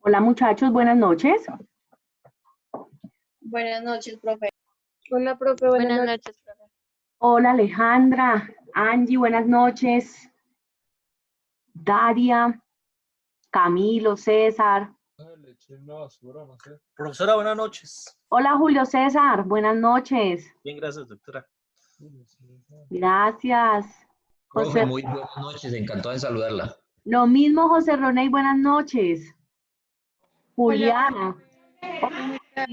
Hola muchachos, buenas noches. Buenas noches, profe. Hola, profe, buenas Buenas noches. noches, profe. Hola Alejandra, Angie, buenas noches. Daria, Camilo, César. Profesora, buenas noches. Hola Julio César, buenas noches. Bien, gracias, doctora. Gracias. Profe, José, muy buenas noches, encantado de saludarla. lo mismo José Roney, buenas noches. Hola, Juliana. ¿cómo estás?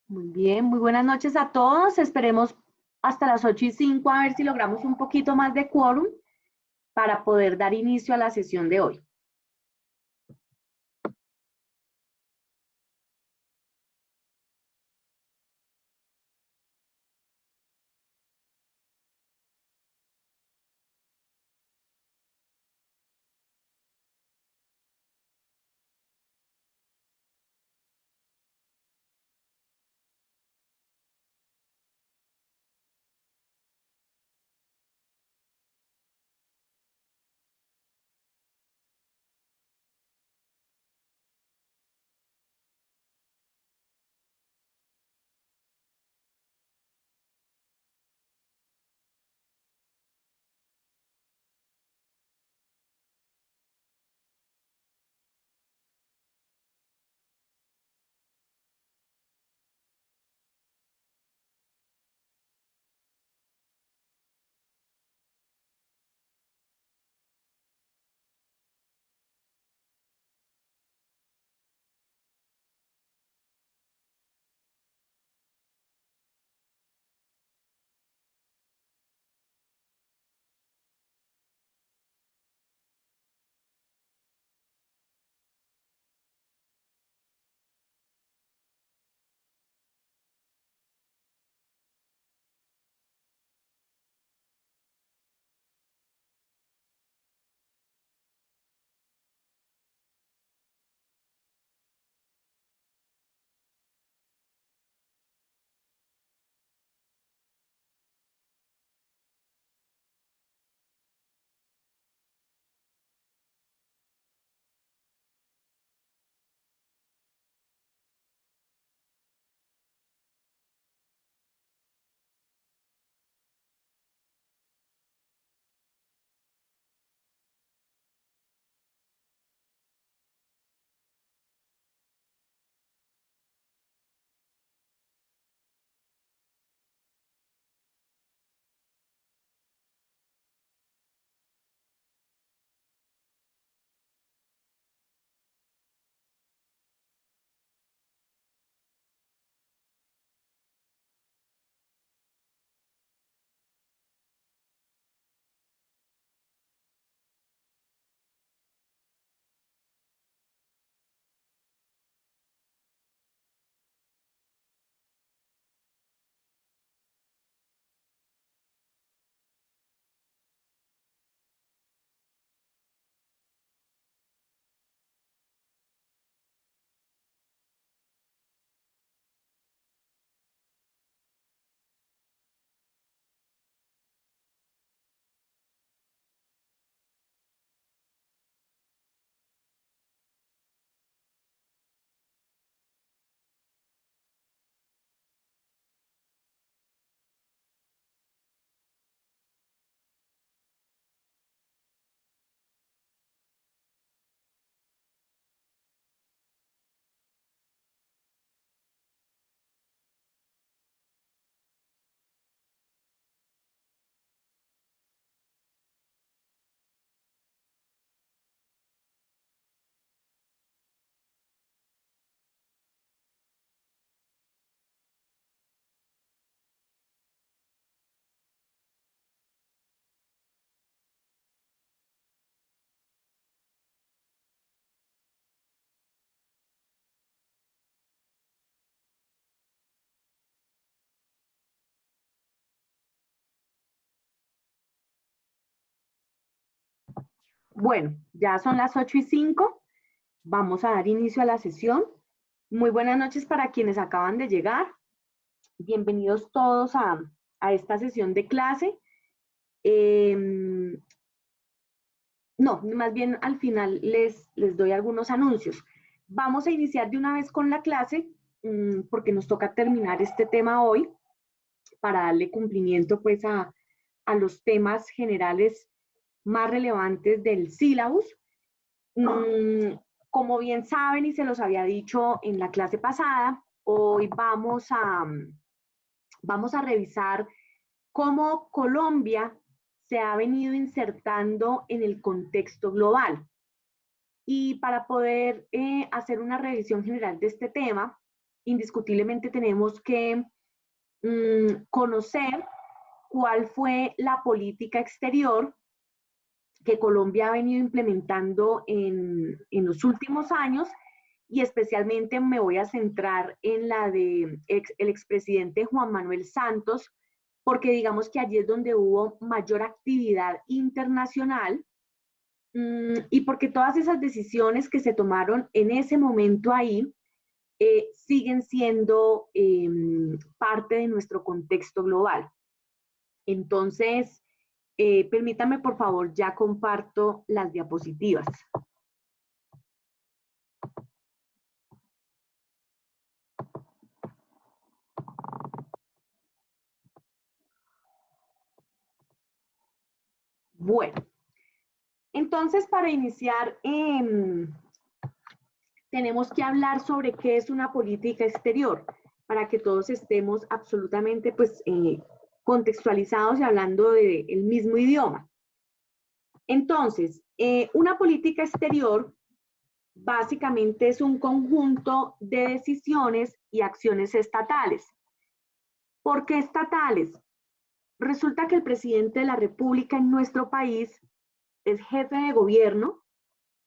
Muy bien, muy buenas noches a todos. Esperemos hasta las 8:05 a ver si logramos un poquito más de quórum para poder dar inicio a la sesión de hoy. Bueno, ya son las 8:05. Vamos a dar inicio a la sesión. Muy buenas noches para quienes acaban de llegar. Bienvenidos todos a esta sesión de clase. No, más bien al final les doy algunos anuncios. Vamos a iniciar de una vez con la clase, porque nos toca terminar este tema hoy para darle cumplimiento pues a los temas generales más relevantes del sílabus. Como bien saben y se los había dicho en la clase pasada, hoy vamos a revisar cómo Colombia se ha venido insertando en el contexto global. Y para poder hacer una revisión general de este tema, indiscutiblemente tenemos que conocer cuál fue la política exterior que Colombia ha venido implementando en los últimos años, y especialmente me voy a centrar en la de el expresidente Juan Manuel Santos, porque digamos que allí es donde hubo mayor actividad internacional, y porque todas esas decisiones que se tomaron en ese momento ahí siguen siendo parte de nuestro contexto global. Entonces, permítame por favor, ya comparto las diapositivas. Bueno, entonces para iniciar, tenemos que hablar sobre qué es una política exterior, para que todos estemos absolutamente pues, contextualizados y hablando del mismo idioma. Entonces, una política exterior básicamente es un conjunto de decisiones y acciones estatales. ¿Por qué estatales? Resulta que el presidente de la República en nuestro país es jefe de gobierno,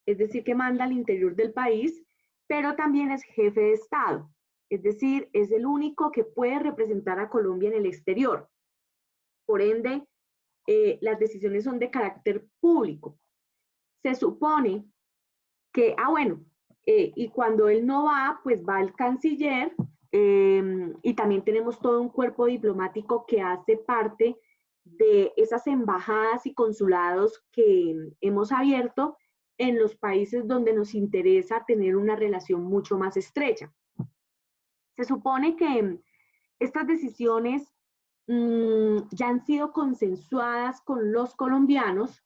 es decir, que manda al interior del país, pero también es jefe de Estado, es decir, es el único que puede representar a Colombia en el exterior. Por ende, las decisiones son de carácter público. Se supone que, y cuando él no va, pues va el canciller, y también tenemos todo un cuerpo diplomático que hace parte de esas embajadas y consulados que hemos abierto en los países donde nos interesa tener una relación mucho más estrecha. Se supone que estas decisiones ya han sido consensuadas con los colombianos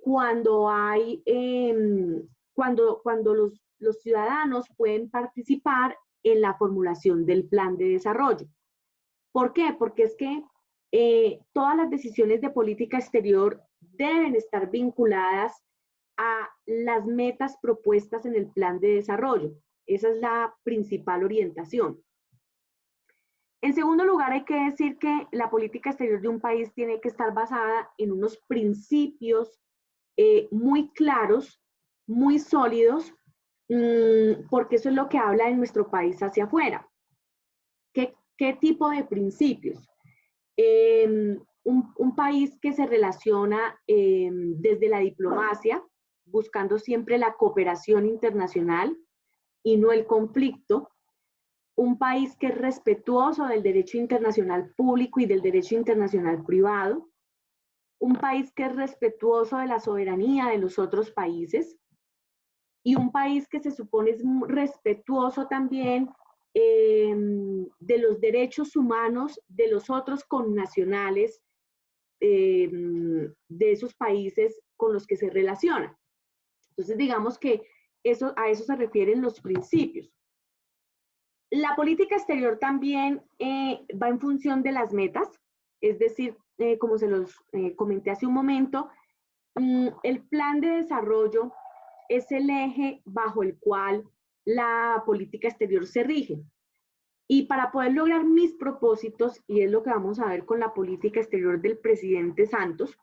cuando los ciudadanos pueden participar en la formulación del plan de desarrollo. ¿Por qué? Porque es que todas las decisiones de política exterior deben estar vinculadas a las metas propuestas en el plan de desarrollo. Esa es la principal orientación. En segundo lugar, hay que decir que la política exterior de un país tiene que estar basada en unos principios muy claros, muy sólidos, porque eso es lo que habla de nuestro país hacia afuera. ¿Qué tipo de principios? Un país que se relaciona desde la diplomacia, buscando siempre la cooperación internacional y no el conflicto. Un país que es respetuoso del derecho internacional público y del derecho internacional privado. Un país que es respetuoso de la soberanía de los otros países. Y un país que se supone es respetuoso también de los derechos humanos de los otros connacionales de esos países con los que se relaciona. Entonces, digamos que a eso se refieren los principios. La política exterior también va en función de las metas, es decir, como se los comenté hace un momento, el plan de desarrollo es el eje bajo el cual la política exterior se rige. Y para poder lograr mis propósitos, y es lo que vamos a ver con la política exterior del presidente Santos,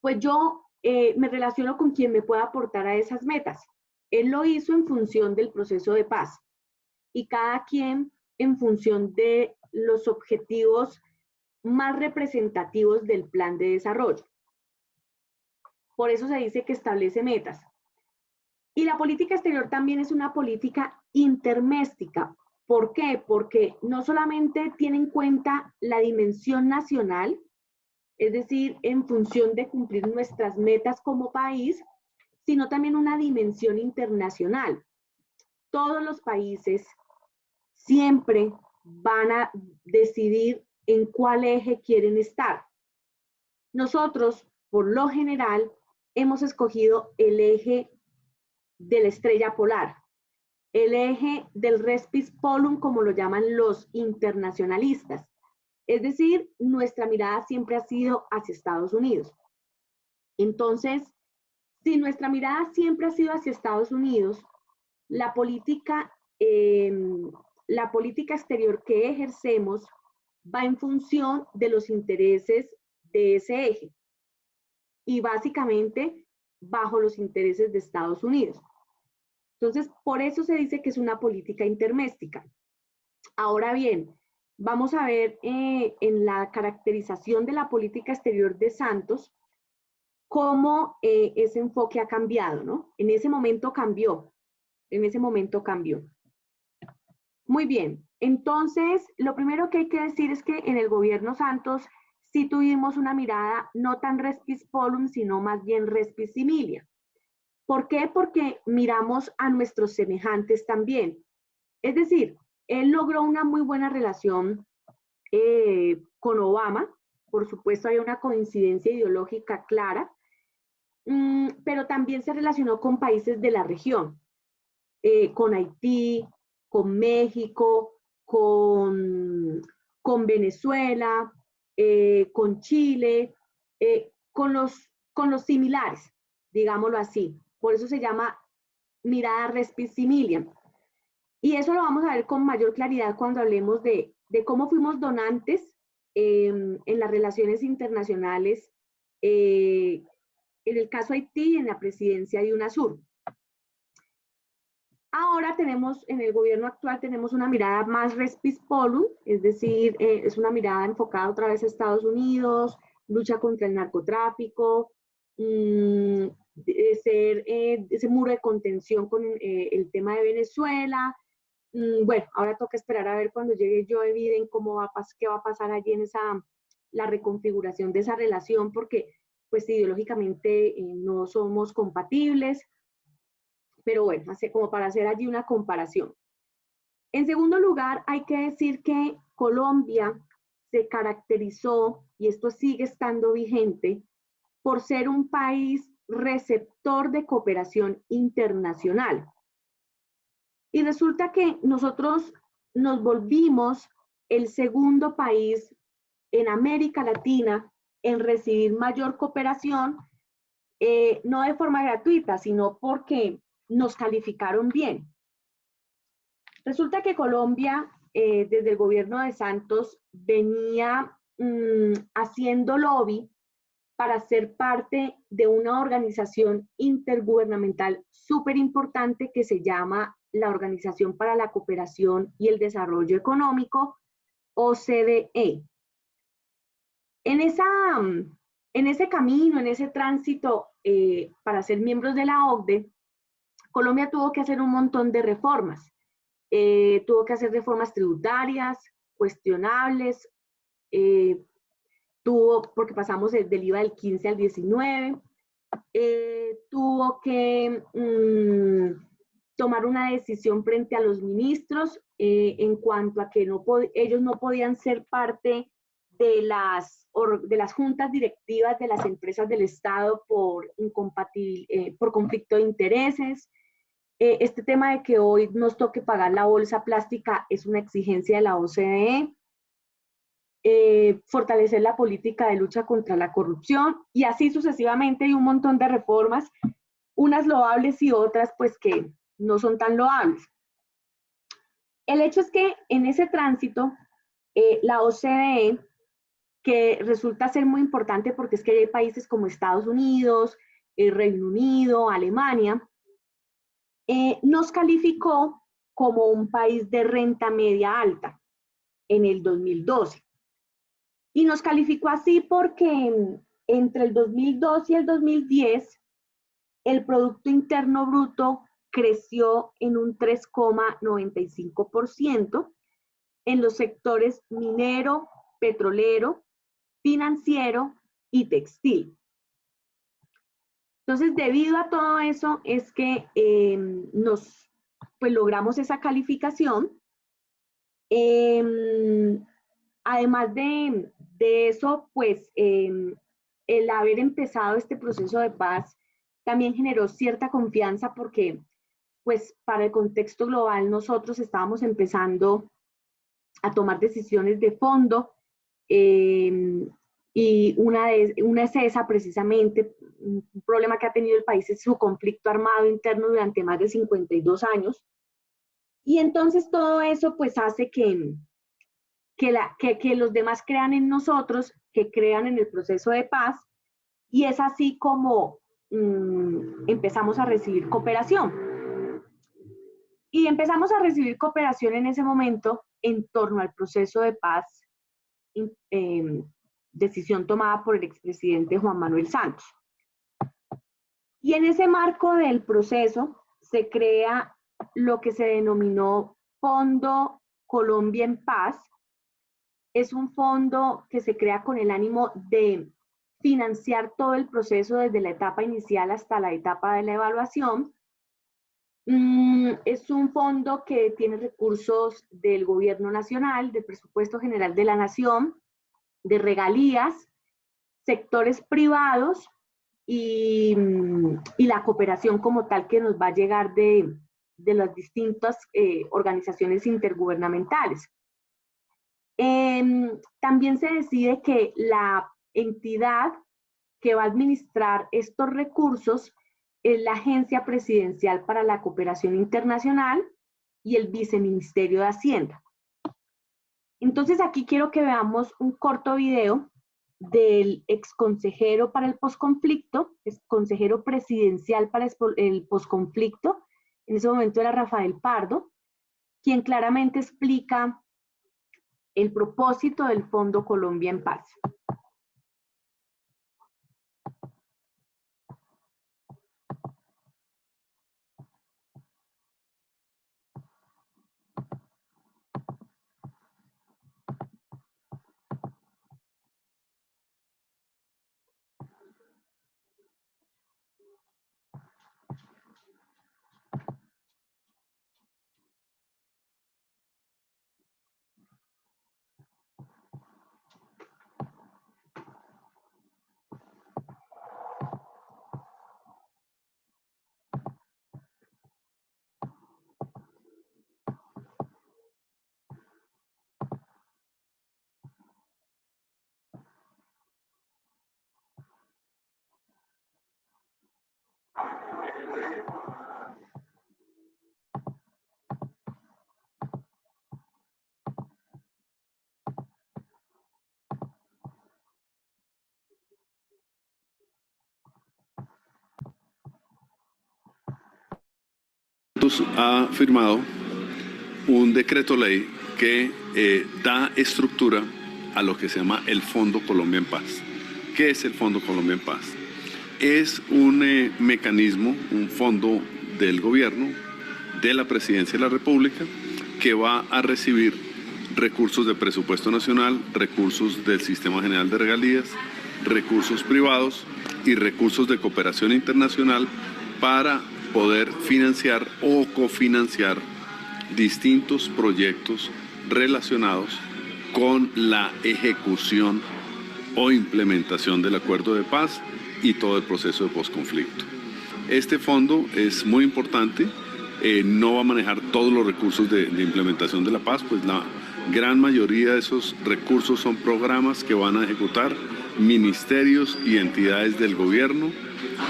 pues yo me relaciono con quien me pueda aportar a esas metas. Él lo hizo en función del proceso de paz y cada quien en función de los objetivos más representativos del plan de desarrollo. Por eso se dice que establece metas. Y la política exterior también es una política interméstica. ¿Por qué? Porque no solamente tiene en cuenta la dimensión nacional, es decir, en función de cumplir nuestras metas como país, sino también una dimensión internacional. Todos los países siempre van a decidir en cuál eje quieren estar. Nosotros, por lo general, hemos escogido el eje de la estrella polar, el eje del Respis Polum, como lo llaman los internacionalistas. Es decir, nuestra mirada siempre ha sido hacia Estados Unidos. Entonces, si nuestra mirada siempre ha sido hacia Estados Unidos, la política exterior que ejercemos va en función de los intereses de ese eje y básicamente bajo los intereses de Estados Unidos. Entonces, por eso se dice que es una política interméstica. Ahora bien, vamos a ver en la caracterización de la política exterior de Santos cómo ese enfoque ha cambiado, ¿no? En ese momento cambió. Muy bien, entonces lo primero que hay que decir es que en el gobierno Santos sí tuvimos una mirada no tan respis polum, sino más bien respis similia. ¿Por qué? Porque miramos a nuestros semejantes también. Es decir, él logró una muy buena relación con Obama. Por supuesto, hay una coincidencia ideológica clara, pero también se relacionó con países de la región, con Haití, con México, con Venezuela, con Chile, con los similares, digámoslo así. Por eso se llama mirada respis similia. Y eso lo vamos a ver con mayor claridad cuando hablemos de cómo fuimos donantes en las relaciones internacionales, en el caso Haití, en la presidencia de UNASUR. Ahora tenemos, en el gobierno actual, tenemos una mirada más respis polum, es decir, es una mirada enfocada otra vez a Estados Unidos, lucha contra el narcotráfico, ese muro de contención con el tema de Venezuela. Bueno, ahora toca esperar a ver cuando llegue Joe Biden qué va a pasar allí en la reconfiguración de esa relación, porque pues ideológicamente no somos compatibles, pero bueno, como para hacer allí una comparación. En segundo lugar, hay que decir que Colombia se caracterizó, y esto sigue estando vigente, por ser un país receptor de cooperación internacional. Y resulta que nosotros nos volvimos el segundo país en América Latina en recibir mayor cooperación, no de forma gratuita, sino porque nos calificaron bien. Resulta que Colombia, desde el gobierno de Santos, venía haciendo lobby para ser parte de una organización intergubernamental súper importante que se llama la Organización para la Cooperación y el Desarrollo Económico, OCDE. En ese camino, en ese tránsito para ser miembros de la OCDE, Colombia tuvo que hacer un montón de reformas. Tuvo que hacer reformas tributarias, cuestionables, porque pasamos del IVA del 15 al 19, tuvo que tomar una decisión frente a los ministros en cuanto a que ellos no podían ser parte de las juntas directivas de las empresas del Estado por conflicto de intereses. Este tema de que hoy nos toque pagar la bolsa plástica es una exigencia de la OCDE. Fortalecer la política de lucha contra la corrupción y así sucesivamente. Hay un montón de reformas, unas loables y otras pues que no son tan loables. El hecho es que en ese tránsito, la OCDE, que resulta ser muy importante porque es que hay países como Estados Unidos, Reino Unido, Alemania, nos calificó como un país de renta media alta en el 2012. Y nos calificó así porque entre el 2002 y el 2010, el Producto Interno Bruto creció en un 3,95% en los sectores minero, petrolero, financiero y textil. Entonces, debido a todo eso, es que pues logramos esa calificación. Además de eso, pues el haber empezado este proceso de paz también generó cierta confianza porque, pues, para el contexto global, nosotros estábamos empezando a tomar decisiones de fondo, y una es esa precisamente, un problema que ha tenido el país es su conflicto armado interno durante más de 52 años. Y entonces todo eso pues hace que los demás crean en nosotros, que crean en el proceso de paz, y es así como empezamos a recibir cooperación. Y empezamos a recibir cooperación en ese momento en torno al proceso de paz, decisión tomada por el expresidente Juan Manuel Santos. Y en ese marco del proceso se crea lo que se denominó Fondo Colombia en Paz. Es un fondo que se crea con el ánimo de financiar todo el proceso desde la etapa inicial hasta la etapa de la evaluación. Es un fondo que tiene recursos del gobierno nacional, del presupuesto general de la nación, de regalías, sectores privados y la cooperación como tal que nos va a llegar de las distintas organizaciones intergubernamentales. También se decide que la entidad que va a administrar estos recursos es la Agencia Presidencial para la Cooperación Internacional y el Viceministerio de Hacienda. Entonces aquí quiero que veamos un corto video del exconsejero para el posconflicto, consejero presidencial para el posconflicto, en ese momento era Rafael Pardo, quien claramente explica el propósito del Fondo Colombia en Paz. Ha firmado un decreto ley que da estructura a lo que se llama el Fondo Colombia en Paz. ¿Qué es el Fondo Colombia en Paz? Es un mecanismo, un fondo del gobierno, de la Presidencia de la República, que va a recibir recursos de presupuesto nacional, recursos del Sistema General de Regalías, recursos privados y recursos de cooperación internacional para poder financiar o cofinanciar distintos proyectos relacionados con la ejecución o implementación del acuerdo de paz y todo el proceso de posconflicto. Este fondo es muy importante, no va a manejar todos los recursos de implementación de la paz, pues la gran mayoría de esos recursos son programas que van a ejecutar ministerios y entidades del gobierno,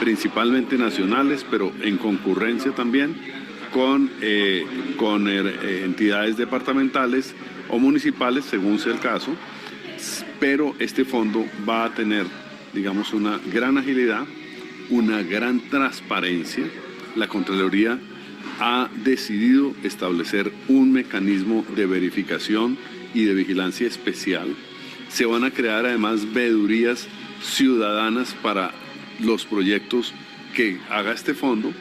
principalmente nacionales, pero en concurrencia también con entidades departamentales o municipales, según sea el caso, pero este fondo va a tener, digamos, una gran agilidad, una gran transparencia. La Contraloría ha decidido establecer un mecanismo de verificación y de vigilancia especial. Se van a crear además veedurías ciudadanas para los proyectos que haga este fondo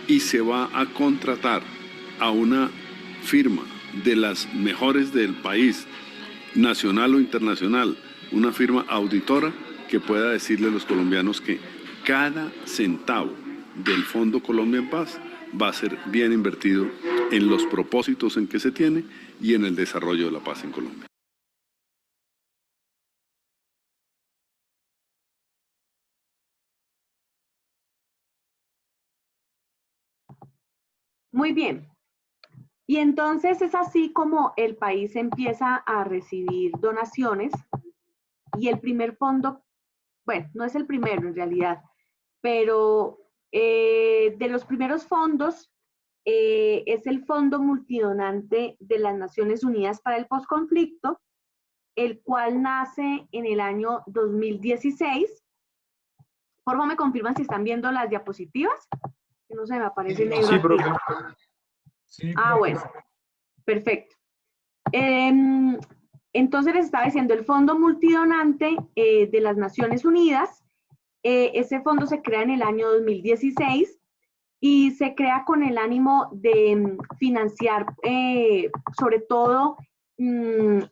y se va a contratar a una firma de las mejores del país, nacional o internacional, una firma auditora que pueda decirle a los colombianos que cada centavo del Fondo Colombia en Paz va a ser bien invertido en los propósitos en que se tiene y en el desarrollo de la paz en Colombia. Muy bien. Y entonces es así como el país empieza a recibir donaciones y el primer fondo, bueno, no es el primero en realidad, pero de los primeros fondos es el Fondo Multidonante de las Naciones Unidas para el Postconflicto, el cual nace en el año 2016. Por favor, me confirman si están viendo las diapositivas, que no se me aparece negro. Sí, aquí. profe. Sí, Bueno, perfecto. Entonces les estaba diciendo, el Fondo Multidonante de las Naciones Unidas, ese fondo se crea en el año 2016 y se crea con el ánimo de financiar sobre todo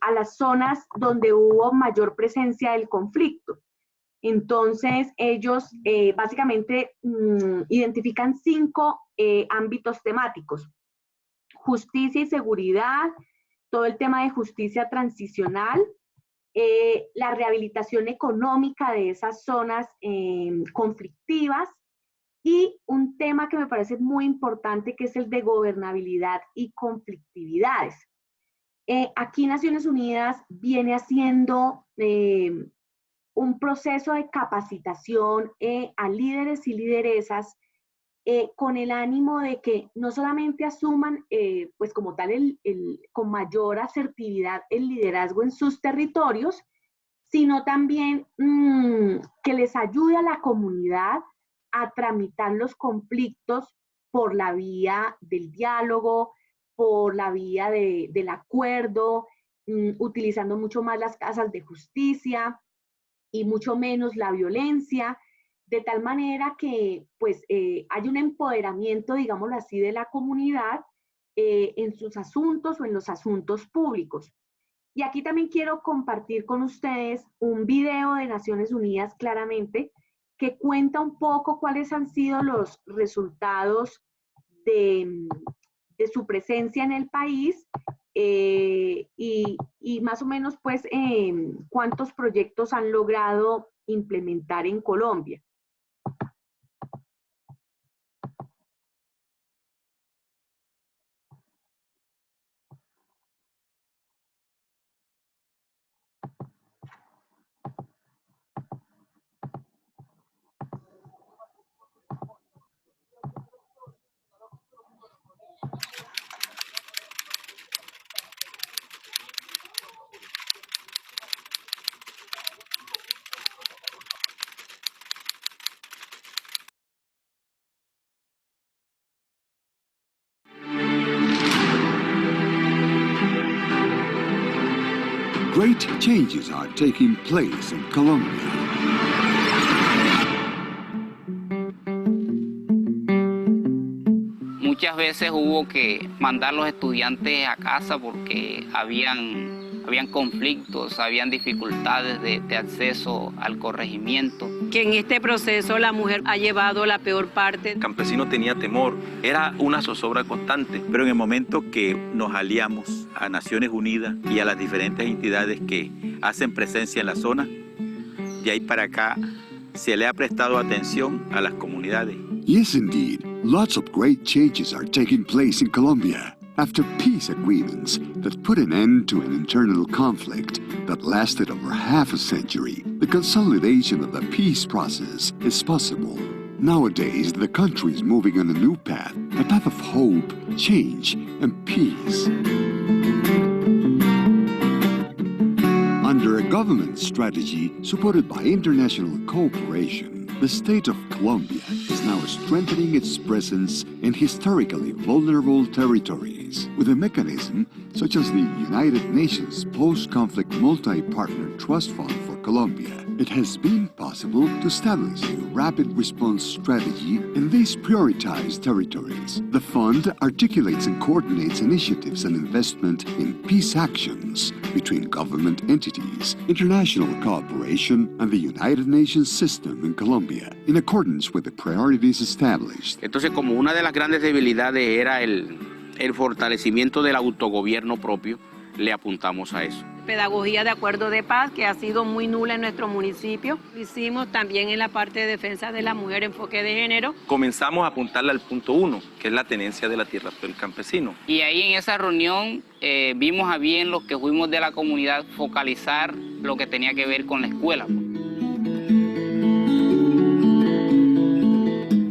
a las zonas donde hubo mayor presencia del conflicto. Entonces ellos básicamente identifican 5 ámbitos temáticos: justicia y seguridad, todo el tema de justicia transicional, la rehabilitación económica de esas zonas conflictivas y un tema que me parece muy importante, que es el de gobernabilidad y conflictividades. Aquí Naciones Unidas viene haciendo un proceso de capacitación a líderes y lideresas con el ánimo de que no solamente asuman pues como tal con mayor asertividad el liderazgo en sus territorios, sino también que les ayude a la comunidad a tramitar los conflictos por la vía del diálogo, por la vía del acuerdo, utilizando mucho más las casas de justicia y mucho menos la violencia, de tal manera que pues hay un empoderamiento, digámoslo así, de la comunidad en sus asuntos o en los asuntos públicos. Y aquí también quiero compartir con ustedes un video de Naciones Unidas claramente que cuenta un poco cuáles han sido los resultados de su presencia en el país y más o menos pues cuántos proyectos han logrado implementar en Colombia. Great changes are taking place in Colombia. Muchas veces hubo que mandar los estudiantes a casa porque habían conflictos, habían dificultades de acceso al corregimiento. Que en este proceso la mujer ha llevado la peor parte. El campesino tenía temor, era una zozobra constante. Pero en el momento que nos aliamos a Naciones Unidas y a las diferentes entidades que hacen presencia en la zona, de ahí para acá se le ha prestado atención a las comunidades. Yes, indeed. Lots of great changes are taking place in Colombia. After peace agreements that put an end to an internal conflict that lasted over half a century, the consolidation of the peace process is possible. Nowadays, the country is moving on a new path, a path of hope, change, and peace. Under a government strategy supported by international cooperation, the state of Colombia is now strengthening its presence in historically vulnerable territories. territories. With a mechanism such as the United Nations Post-Conflict Multi-Partner Trust Fund for Colombia, it has been possible to establish a rapid response strategy in these prioritized territories. The fund articulates and coordinates initiatives and investment in peace actions between government entities, international cooperation, and the United Nations system in Colombia, in accordance with the priorities established. Entonces, como una de las grandes debilidades era el fortalecimiento del autogobierno propio, le apuntamos a eso. Pedagogía de acuerdo de paz, que ha sido muy nula en nuestro municipio. Lo hicimos también en la parte de defensa de la mujer, enfoque de género. Comenzamos a apuntarle al punto 1, que es la tenencia de la tierra del campesino. Y ahí en esa reunión vimos a bien los que fuimos de la comunidad focalizar lo que tenía que ver con la escuela.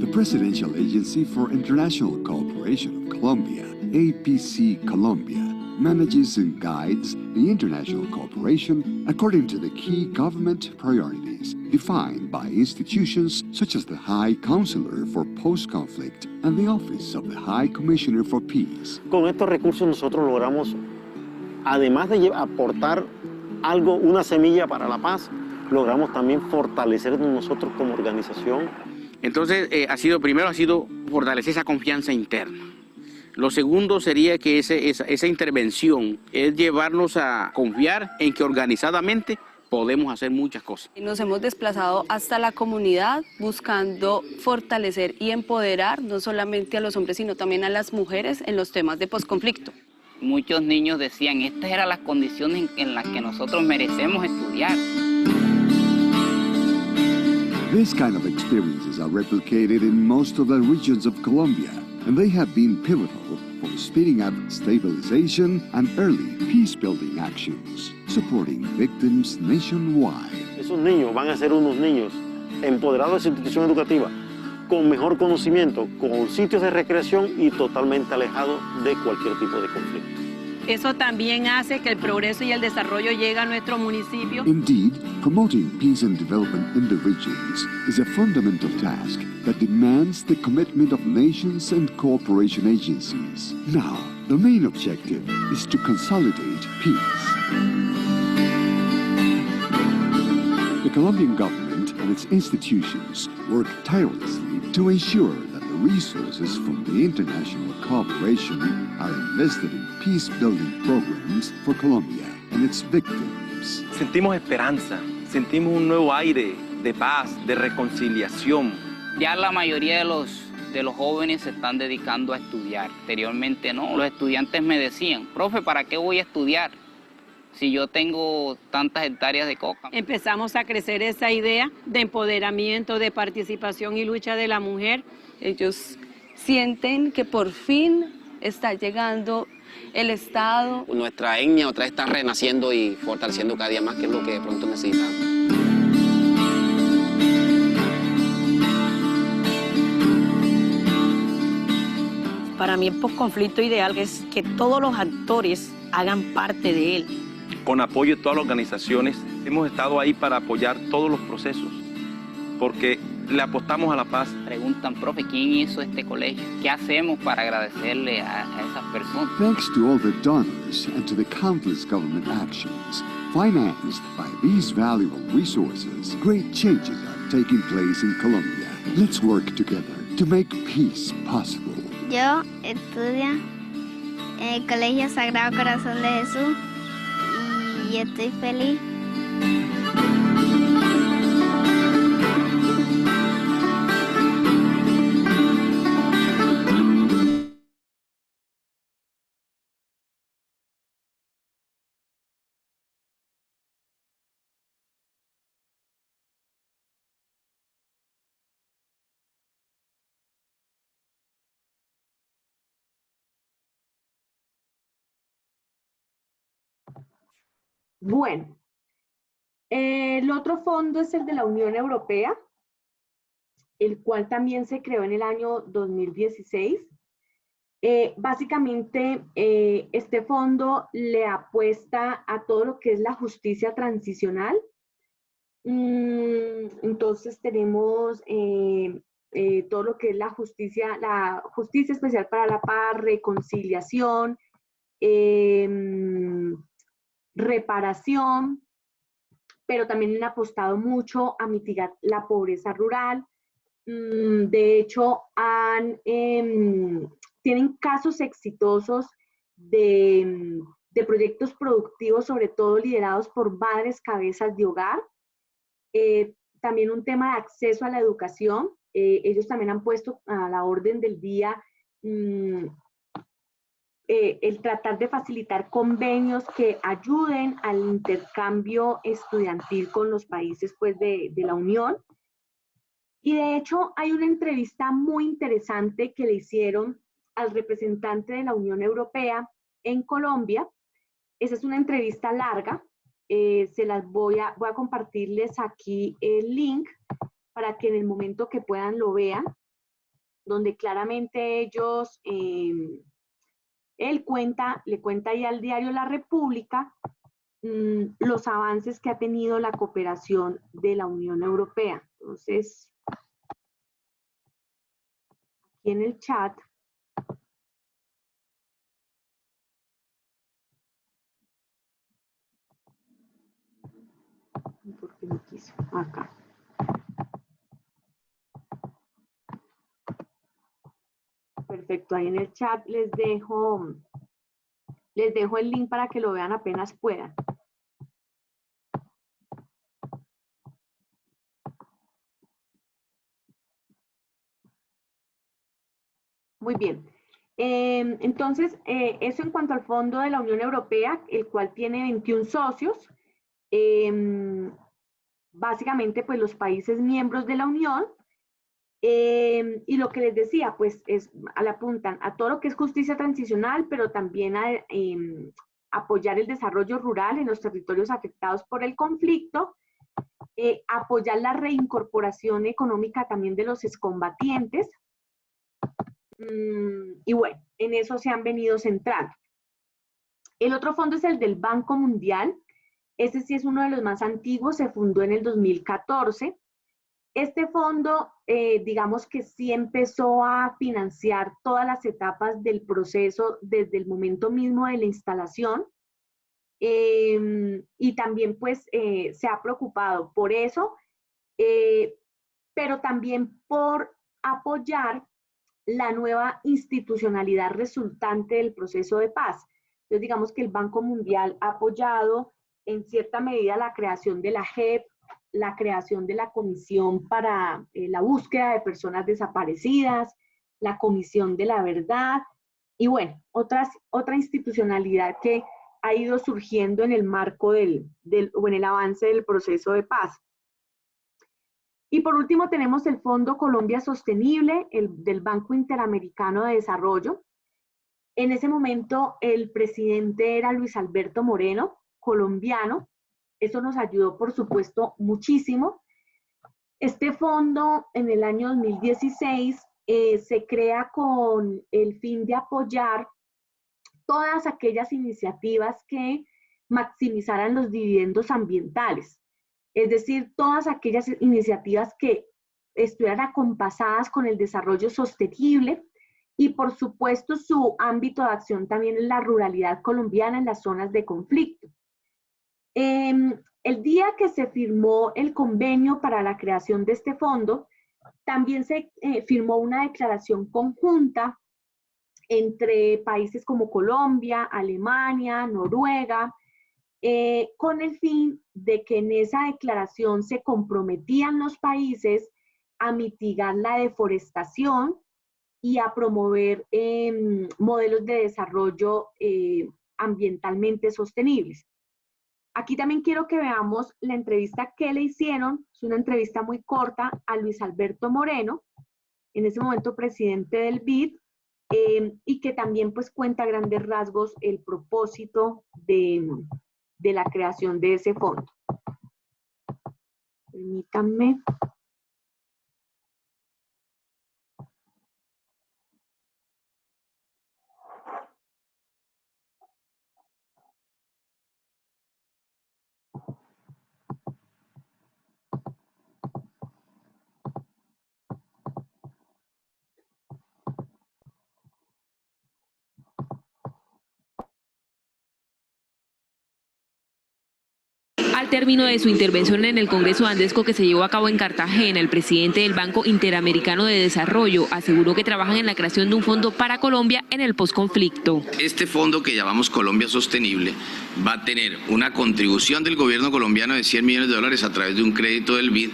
The Presidential Agency for International Cooperation of Colombia, APC Colombia, manages and guides the international cooperation according to the key government priorities defined by institutions such as the High Counselor for Post-Conflict and the Office of the High Commissioner for Peace. Con estos recursos nosotros logramos, además de aportar algo, una semilla para la paz, logramos también fortalecernos nosotros como organización. Entonces, primero ha sido fortalecer esa confianza interna. Lo segundo sería que esa intervención es llevarnos a confiar en que organizadamente podemos hacer muchas cosas. Nos hemos desplazado hasta la comunidad buscando fortalecer y empoderar no solamente a los hombres, sino también a las mujeres en los temas de posconflicto. Muchos niños decían, estas eran las condiciones en las que nosotros merecemos estudiar. This kind of experiences are replicated in most of the regions of Colombia, and they have been pivotal for speeding up stabilization and early peace-building actions, supporting victims nationwide. Esos niños van a ser unos niños empoderados de su institución educativa, con mejor conocimiento, con sitios de recreación y totalmente alejados de cualquier tipo de conflicto. Eso también hace que el progreso y el desarrollo llegue a nuestro municipio. Indeed, promoting peace and development in the regions is a fundamental task that demands the commitment of nations and cooperation agencies. Now, the main objective is to consolidate peace. The Colombian government and its institutions work tirelessly to ensure that the resources from the international cooperation are invested in peace-building programs for Colombia and its victims. Sentimos esperanza, sentimos un nuevo aire de paz, de reconciliación. Ya la mayoría de los jóvenes se están dedicando a estudiar. Anteriormente no, los estudiantes me decían, profe, ¿para qué voy a estudiar si yo tengo tantas hectáreas de coca? Empezamos a crecer esa idea de empoderamiento, de participación y lucha de la mujer. Ellos sienten que por fin está llegando el Estado. Nuestra etnia otra vez está renaciendo y fortaleciendo cada día más, que es lo que de pronto necesitamos. Para mí el posconflicto ideal es que todos los actores hagan parte de él. Con apoyo de todas las organizaciones, hemos estado ahí para apoyar todos los procesos, porque le apostamos a la paz. Preguntan, profe, ¿quién hizo este colegio? ¿Qué hacemos para agradecerle a esas personas? Thanks to all the donors and to the countless government actions financed by these valuable resources, great changes are taking place in Colombia. Let's work together to make peace possible. Yo estudio en el Colegio Sagrado Corazón de Jesús y estoy feliz. Bueno, el otro fondo es el de la Unión Europea, el cual también se creó en el año 2016. Básicamente, este fondo le apuesta a todo lo que es la justicia transicional. Entonces tenemos todo lo que es la justicia especial para la paz, reconciliación, reparación, pero también han apostado mucho a mitigar la pobreza rural. De hecho, tienen casos exitosos de proyectos productivos, sobre todo liderados por madres cabezas de hogar. También un tema de acceso a la educación. Ellos también han puesto a la orden del día el tratar de facilitar convenios que ayuden al intercambio estudiantil con los países pues, de la Unión. Y de hecho hay una entrevista muy interesante que le hicieron al representante de la Unión Europea en Colombia. Esa es una entrevista larga. Voy a compartirles aquí el link para que en el momento que puedan lo vean, donde claramente ellos, le cuenta ahí al diario La República los avances que ha tenido la cooperación de la Unión Europea. Entonces, aquí en el chat, ¿por qué no quiso? Acá. Perfecto, ahí en el chat les dejo el link para que lo vean apenas puedan. Muy bien. Entonces, eso en cuanto al Fondo de la Unión Europea, el cual tiene 21 socios. Básicamente, pues los países miembros de la Unión. Y lo que les decía, pues apuntan a todo lo que es justicia transicional, pero también a apoyar el desarrollo rural en los territorios afectados por el conflicto, apoyar la reincorporación económica también de los excombatientes, y bueno, en eso se han venido centrando. El otro fondo es el del Banco Mundial. Ese sí es uno de los más antiguos, se fundó en el 2014. Este fondo, digamos que sí empezó a financiar todas las etapas del proceso desde el momento mismo de la instalación, y también pues se ha preocupado por eso, pero también por apoyar la nueva institucionalidad resultante del proceso de paz. Entonces, digamos que el Banco Mundial ha apoyado en cierta medida la creación de la JEP, la creación de la Comisión para la Búsqueda de Personas Desaparecidas, la Comisión de la Verdad, y bueno, otra institucionalidad que ha ido surgiendo en el marco o en el avance del proceso de paz. Y por último tenemos el Fondo Colombia Sostenible, del Banco Interamericano de Desarrollo. En ese momento el presidente era Luis Alberto Moreno, colombiano. Eso nos ayudó, por supuesto, muchísimo. Este fondo en el año 2016 se crea con el fin de apoyar todas aquellas iniciativas que maximizaran los dividendos ambientales. Es decir, todas aquellas iniciativas que estuvieran acompasadas con el desarrollo sostenible y, por supuesto, su ámbito de acción también en la ruralidad colombiana en las zonas de conflicto. El día que se firmó el convenio para la creación de este fondo, también se firmó una declaración conjunta entre países como Colombia, Alemania, Noruega, con el fin de que en esa declaración se comprometían los países a mitigar la deforestación y a promover modelos de desarrollo ambientalmente sostenibles. Aquí también quiero que veamos la entrevista que le hicieron, es una entrevista muy corta a Luis Alberto Moreno, en ese momento presidente del BID, y que también pues cuenta a grandes rasgos el propósito de la creación de ese fondo. Permítanme. Al término de su intervención en el Congreso Andesco que se llevó a cabo en Cartagena, el presidente del Banco Interamericano de Desarrollo aseguró que trabajan en la creación de un fondo para Colombia en el posconflicto. Este fondo que llamamos Colombia Sostenible va a tener una contribución del gobierno colombiano de $100 millones a través de un crédito del BID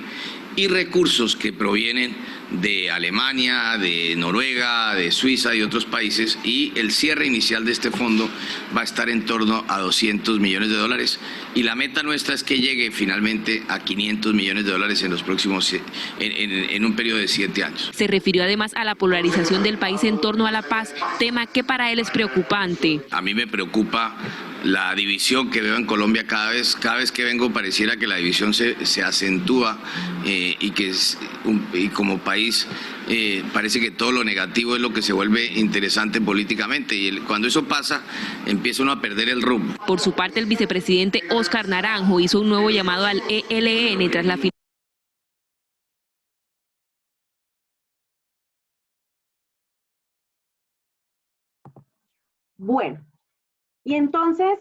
y recursos que provienen de Alemania, de Noruega, de Suiza y otros países, y el cierre inicial de este fondo va a estar en torno a $200 millones y la meta nuestra es que llegue finalmente a $500 millones en los próximos, en un periodo de 7 años. Se refirió además a la polarización del país en torno a la paz, tema que para él es preocupante. A mí me preocupa la división que veo en Colombia cada vez que vengo pareciera que la división se acentúa y como país parece que todo lo negativo es lo que se vuelve interesante políticamente y cuando eso pasa empieza uno a perder el rumbo. Por su parte, el vicepresidente Óscar Naranjo hizo un nuevo llamado al ELN tras la Bueno, y entonces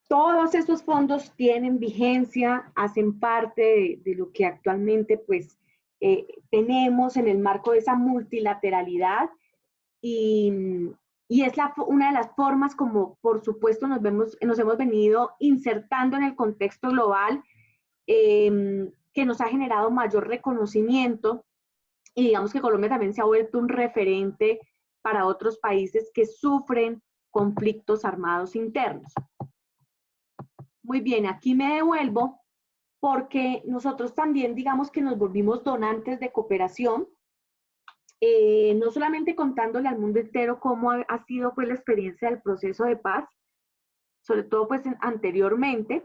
todos esos fondos tienen vigencia, hacen parte de lo que actualmente pues tenemos en el marco de esa multilateralidad y es una de las formas como por supuesto nos hemos venido insertando en el contexto global que nos ha generado mayor reconocimiento y digamos que Colombia también se ha vuelto un referente para otros países que sufren conflictos armados internos. Muy bien, aquí me devuelvo porque nosotros también digamos que nos volvimos donantes de cooperación, no solamente contándole al mundo entero cómo ha sido pues la experiencia del proceso de paz, sobre todo pues anteriormente,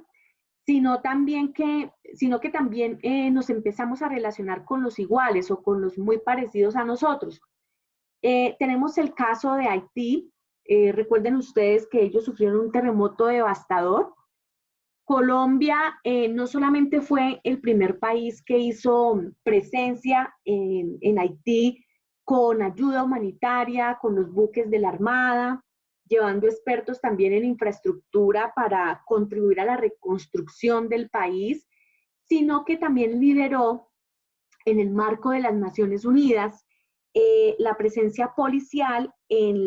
sino que también nos empezamos a relacionar con los iguales o con los muy parecidos a nosotros. Tenemos el caso de Haití. Recuerden ustedes que ellos sufrieron un terremoto devastador. Colombia no solamente fue el primer país que hizo presencia en Haití con ayuda humanitaria, con los buques de la Armada, llevando expertos también en infraestructura para contribuir a la reconstrucción del país, sino que también lideró en el marco de las Naciones Unidas la presencia policial en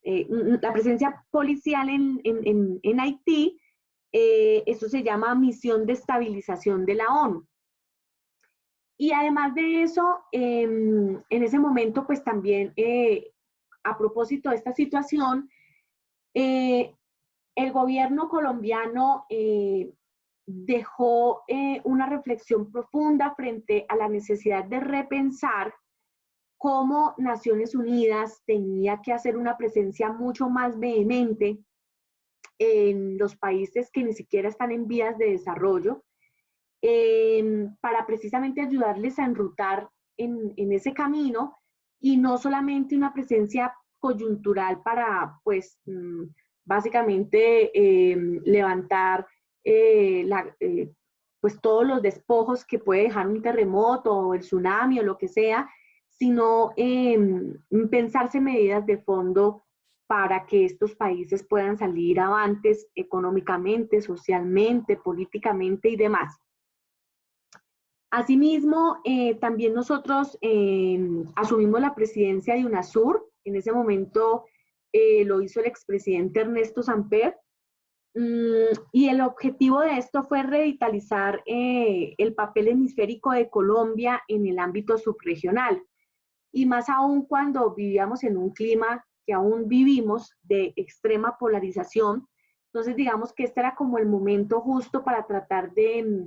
en Haití. Esto se llama Misión de Estabilización de la ONU. Y además de eso, en ese momento, pues también, a propósito de esta situación, el gobierno colombiano dejó una reflexión profunda frente a la necesidad de repensar cómo Naciones Unidas tenía que hacer una presencia mucho más vehemente en los países que ni siquiera están en vías de desarrollo, para precisamente ayudarles a enrutar en ese camino y no solamente una presencia coyuntural para, pues, básicamente levantar pues todos los despojos que puede dejar un terremoto o el tsunami o lo que sea, sino pensarse medidas de fondo para que estos países puedan salir avantes económicamente, socialmente, políticamente y demás. Asimismo, también nosotros asumimos la presidencia de UNASUR. En ese momento lo hizo el expresidente Ernesto Samper. Y el objetivo de esto fue revitalizar el papel hemisférico de Colombia en el ámbito subregional. Y más aún cuando vivíamos en un clima que aún vivimos de extrema polarización. Entonces digamos que este era como el momento justo para tratar de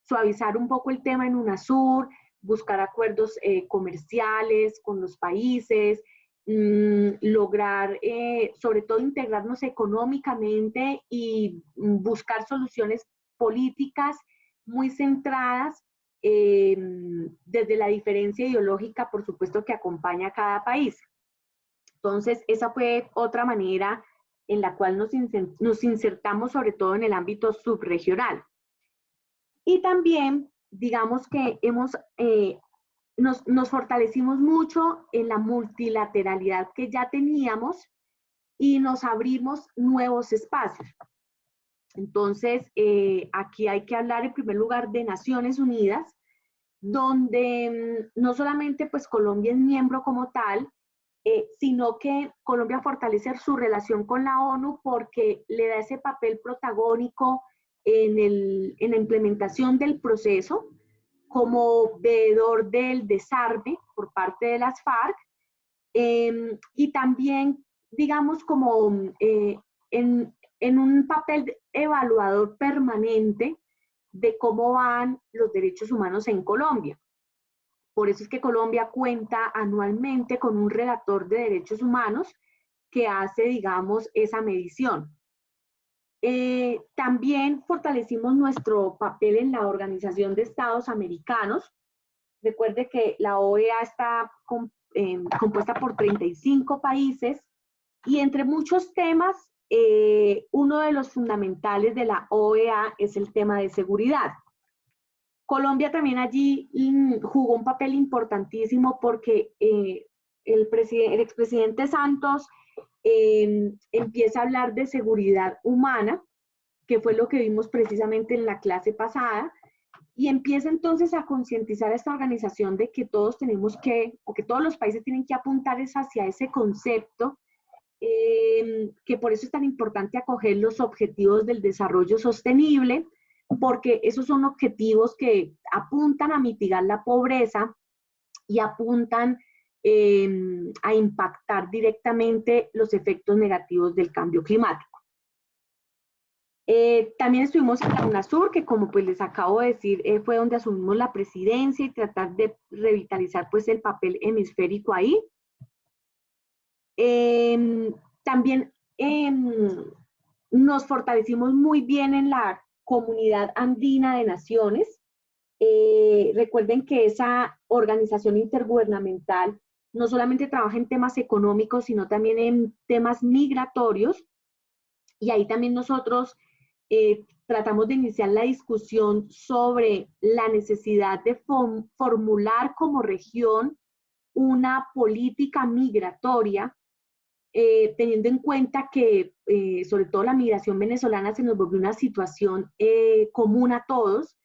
suavizar un poco el tema en UNASUR, buscar acuerdos comerciales con los países, lograr sobre todo integrarnos económicamente y buscar soluciones políticas muy centradas desde la diferencia ideológica, por supuesto, que acompaña a cada país. Entonces, esa fue otra manera en la cual nos insertamos, sobre todo en el ámbito subregional. Y también, digamos que nos fortalecimos mucho en la multilateralidad que ya teníamos y nos abrimos nuevos espacios. Entonces, aquí hay que hablar en primer lugar de Naciones Unidas, donde no solamente pues Colombia es miembro como tal, sino que Colombia fortalece su relación con la ONU porque le da ese papel protagónico en la implementación del proceso como veedor del desarme por parte de las FARC, y también, digamos, como en un papel evaluador permanente de cómo van los derechos humanos en Colombia. Por eso es que Colombia cuenta anualmente con un relator de derechos humanos que hace, digamos, esa medición. También fortalecimos nuestro papel en la Organización de Estados Americanos. Recuerde que la OEA está compuesta por 35 países y entre muchos temas, uno de los fundamentales de la OEA es el tema de seguridad. Colombia también allí jugó un papel importantísimo porque el expresidente Santos empieza a hablar de seguridad humana, que fue lo que vimos precisamente en la clase pasada, y empieza entonces a concientizar a esta organización de que todos tenemos que, o que todos los países tienen que apuntar hacia ese concepto, que por eso es tan importante acoger los objetivos del desarrollo sostenible, porque esos son objetivos que apuntan a mitigar la pobreza y apuntan a impactar directamente los efectos negativos del cambio climático. También estuvimos en la UNASUR, que como pues les acabo de decir, fue donde asumimos la presidencia y tratar de revitalizar pues el papel hemisférico ahí. También nos fortalecimos muy bien en la Comunidad Andina de Naciones. Recuerden que esa organización intergubernamental no solamente trabaja en temas económicos, sino también en temas migratorios. Y ahí también nosotros tratamos de iniciar la discusión sobre la necesidad de formular como región una política migratoria, teniendo en cuenta que sobre todo la migración venezolana se nos volvió una situación común a todos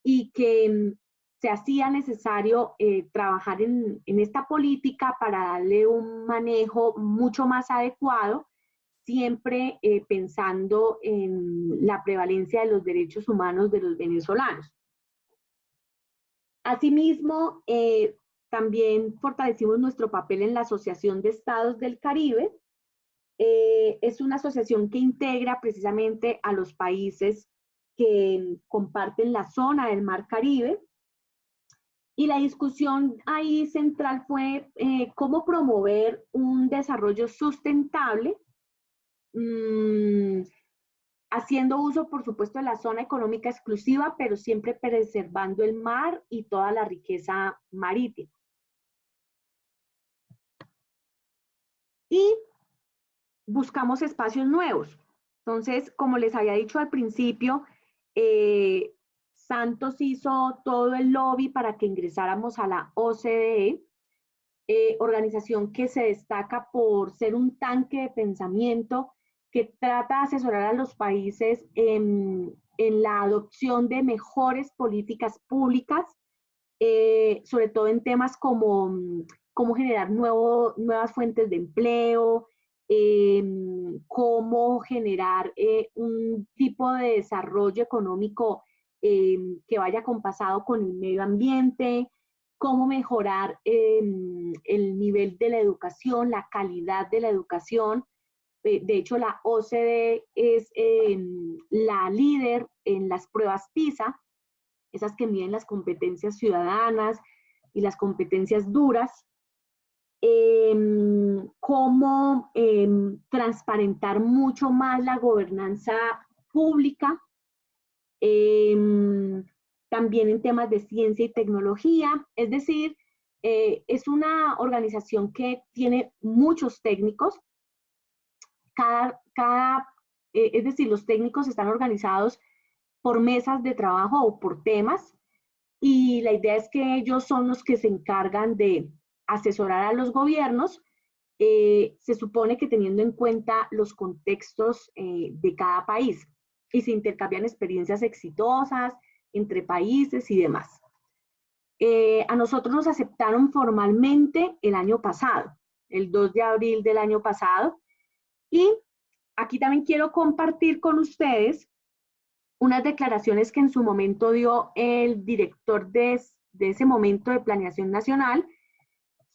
y que se hacía necesario trabajar en esta política para darle un manejo mucho más adecuado, siempre pensando en la prevalencia de los derechos humanos de los venezolanos. Asimismo, también fortalecimos nuestro papel en la Asociación de Estados del Caribe. Es una asociación que integra precisamente a los países que comparten la zona del Mar Caribe. Y la discusión ahí central fue cómo promover un desarrollo sustentable, haciendo uso, por supuesto, de la zona económica exclusiva, pero siempre preservando el mar y toda la riqueza marítima. Y buscamos espacios nuevos. Entonces, como les había dicho al principio, Santos hizo todo el lobby para que ingresáramos a la OCDE, organización que se destaca por ser un tanque de pensamiento que trata de asesorar a los países en la adopción de mejores políticas públicas, sobre todo en temas como cómo generar nuevas fuentes de empleo, cómo generar un tipo de desarrollo económico que vaya compasado con el medio ambiente, cómo mejorar el nivel de la educación, la calidad de la educación. De hecho, la OCDE es la líder en las pruebas PISA, esas que miden las competencias ciudadanas y las competencias duras. Cómo transparentar mucho más la gobernanza pública, también en temas de ciencia y tecnología. Es decir, es una organización que tiene muchos técnicos. Es decir, los técnicos están organizados por mesas de trabajo o por temas, y la idea es que ellos son los que se encargan de asesorar a los gobiernos, se supone que teniendo en cuenta los contextos de cada país. y se intercambian experiencias exitosas entre países y demás. A nosotros nos aceptaron formalmente el año pasado, el 2 de abril del año pasado, y aquí también quiero compartir con ustedes unas declaraciones que en su momento dio el director de ese momento de Planeación Nacional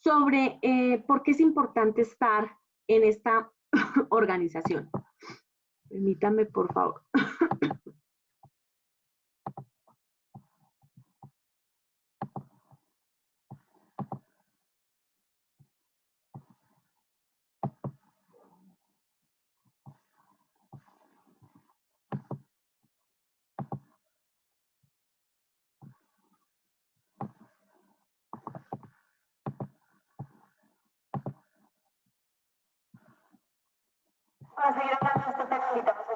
sobre por qué es importante estar en esta organización. Permítanme, por favor. Para seguir hablando de este tema, invitamos a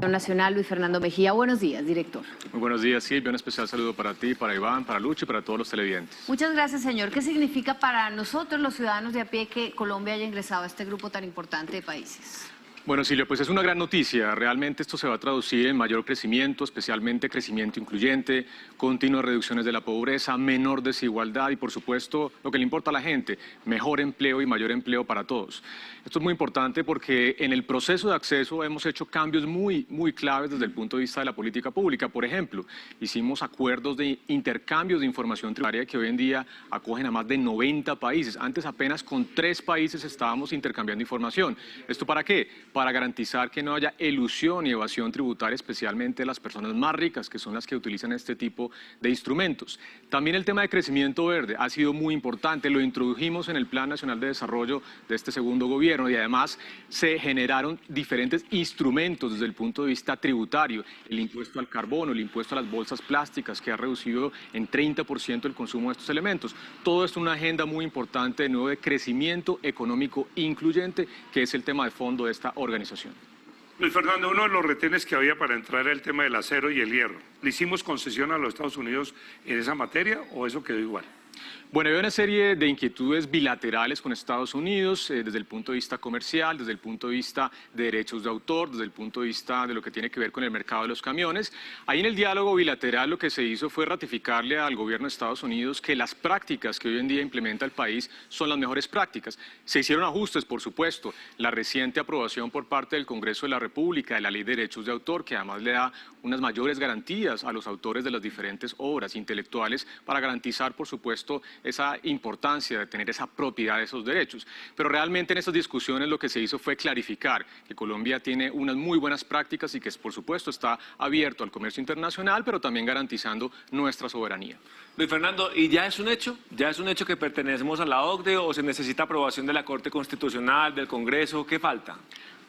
Nacional, Luis Fernando Mejía. Buenos días, director. Muy buenos días, Silvia. Un especial saludo para ti, para Iván, para Lucho y para todos los televidentes. Muchas gracias, señor. ¿Qué significa para nosotros, los ciudadanos de a pie, que Colombia haya ingresado a este grupo tan importante de países? Bueno, Silvia, pues es una gran noticia. Realmente esto se va a traducir en mayor crecimiento, especialmente crecimiento incluyente, continuas reducciones de la pobreza, menor desigualdad y, por supuesto, lo que le importa a la gente, mejor empleo y mayor empleo para todos. Esto es muy importante porque en el proceso de acceso hemos hecho cambios muy claves desde el punto de vista de la política pública. Por ejemplo, hicimos acuerdos de intercambios de información tributaria que hoy en día acogen a más de 90 países. Antes apenas con 3 países estábamos intercambiando información. ¿Esto para qué? Para garantizar que no haya elusión y evasión tributaria, especialmente las personas más ricas, que son las que utilizan este tipo de instrumentos. También el tema de crecimiento verde ha sido muy importante, lo introdujimos en el Plan Nacional de Desarrollo de este segundo gobierno y además se generaron diferentes instrumentos desde el punto de vista tributario, el impuesto al carbono, el impuesto a las bolsas plásticas, que ha reducido en 30% el consumo de estos elementos. Todo esto es una agenda muy importante de nuevo de crecimiento económico incluyente, que es el tema de fondo de esta organización. Luis Fernando, uno de los retenes que había para entrar era el tema del acero y el hierro. ¿Le hicimos concesión a los Estados Unidos en esa materia o eso quedó igual? Bueno, hay una serie de inquietudes bilaterales con Estados Unidos desde el punto de vista comercial, desde el punto de vista de derechos de autor, desde el punto de vista de lo que tiene que ver con el mercado de los camiones. Ahí en el diálogo bilateral lo que se hizo fue ratificarle al gobierno de Estados Unidos que las prácticas que hoy en día implementa el país son las mejores prácticas. Se hicieron ajustes, por supuesto. La reciente aprobación por parte del Congreso de la República de la Ley de Derechos de Autor, que además le da unas mayores garantías a los autores de las diferentes obras intelectuales para garantizar, por supuesto, esa importancia de tener esa propiedad de esos derechos. Pero realmente en esas discusiones lo que se hizo fue clarificar que Colombia tiene unas muy buenas prácticas y que, por supuesto, está abierto al comercio internacional, pero también garantizando nuestra soberanía. Luis Fernando, ¿y ya es un hecho? ¿Ya es un hecho que pertenecemos a la OCDE o se necesita aprobación de la Corte Constitucional, del Congreso? ¿Qué falta?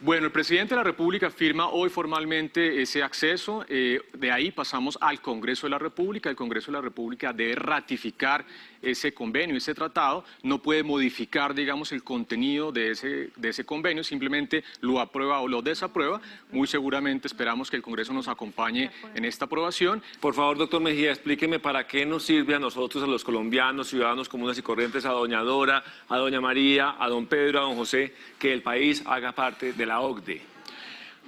Bueno, el presidente de la República firma hoy formalmente ese acceso, de ahí pasamos al Congreso de la República. El Congreso de la República debe ratificar ese convenio, ese tratado, no puede modificar, digamos, el contenido de ese convenio, simplemente lo aprueba o lo desaprueba. Muy seguramente esperamos que el Congreso nos acompañe en esta aprobación. Por favor, doctor Mejía, explíqueme para qué nos sirve a nosotros, a los colombianos, ciudadanos comunes y corrientes, a doña Dora, a doña María, a don Pedro, a don José, que el país haga parte de la OCDE.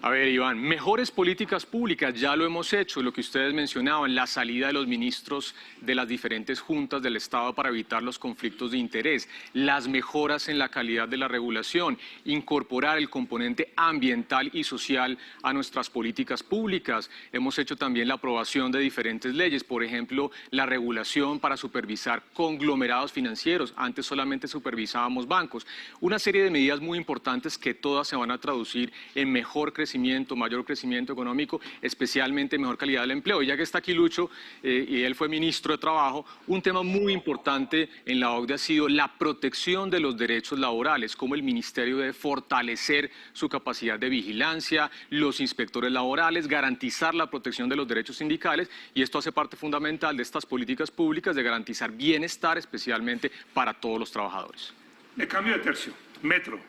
A ver, Iván, mejores políticas públicas, ya lo hemos hecho, lo que ustedes mencionaban, la salida de los ministros de las diferentes juntas del Estado para evitar los conflictos de interés, las mejoras en la calidad de la regulación, incorporar el componente ambiental y social a nuestras políticas públicas. Hemos hecho también la aprobación de diferentes leyes, por ejemplo, la regulación para supervisar conglomerados financieros, antes solamente supervisábamos bancos. Una serie de medidas muy importantes que todas se van a traducir en mejor crecimiento, mayor crecimiento económico, especialmente mejor calidad del empleo. Y ya que está aquí Lucho, y él fue ministro de Trabajo, un tema muy importante en la OCDE ha sido la protección de los derechos laborales, cómo el ministerio debe fortalecer su capacidad de vigilancia, los inspectores laborales, garantizar la protección de los derechos sindicales, y esto hace parte fundamental de estas políticas públicas de garantizar bienestar, especialmente para todos los trabajadores. De cambio de tercio, metro.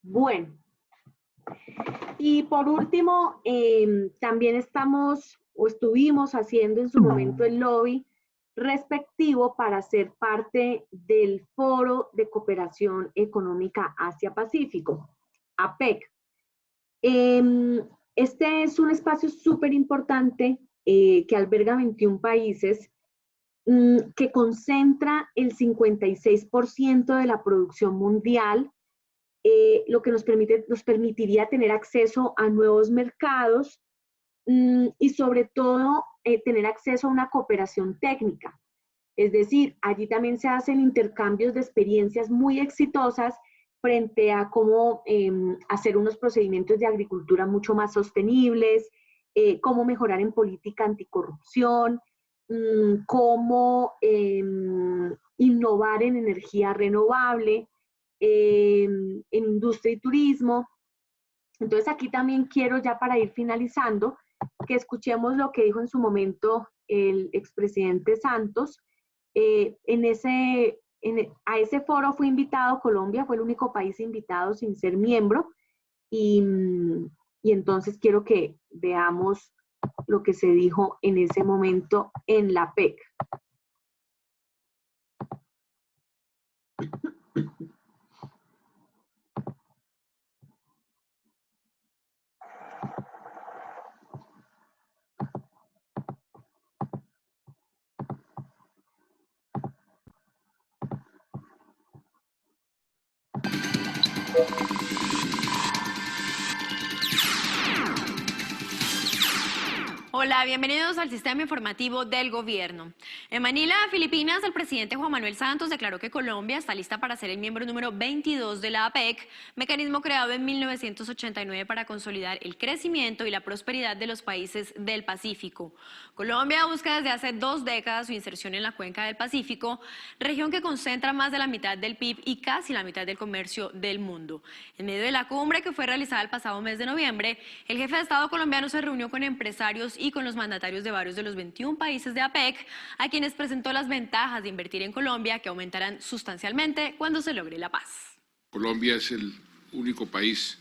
Bueno, y por último, también estuvimos haciendo en su momento el lobby respectivo para ser parte del Foro de Cooperación Económica Asia-Pacífico, APEC. Este es un espacio súper importante que alberga 21 países, que concentra el 56% de la producción mundial, lo que nos permitiría tener acceso a nuevos mercados y sobre todo tener acceso a una cooperación técnica. Es decir, allí también se hacen intercambios de experiencias muy exitosas frente a cómo hacer unos procedimientos de agricultura mucho más sostenibles, cómo mejorar en política anticorrupción, cómo innovar en energía renovable, en industria y turismo. Entonces aquí también quiero, ya para ir finalizando, que escuchemos lo que dijo en su momento el expresidente Santos. A ese foro fue invitado Colombia, fue el único país invitado sin ser miembro, y entonces quiero que veamos lo que se dijo en ese momento en la APEC. Hola, bienvenidos al sistema informativo del gobierno. En Manila, Filipinas, el presidente Juan Manuel Santos declaró que Colombia está lista para ser el miembro número 22 de la APEC, mecanismo creado en 1989 para consolidar el crecimiento y la prosperidad de los países del Pacífico. Colombia busca desde hace 2 décadas su inserción en la cuenca del Pacífico, región que concentra más de la mitad del PIB y casi la mitad del comercio del mundo. En medio de la cumbre que fue realizada el pasado mes de noviembre, el jefe de Estado colombiano se reunió con empresarios y con los mandatarios de varios de los 21 países de APEC, a quienes presentó las ventajas de invertir en Colombia, que aumentarán sustancialmente cuando se logre la paz. Colombia es el único país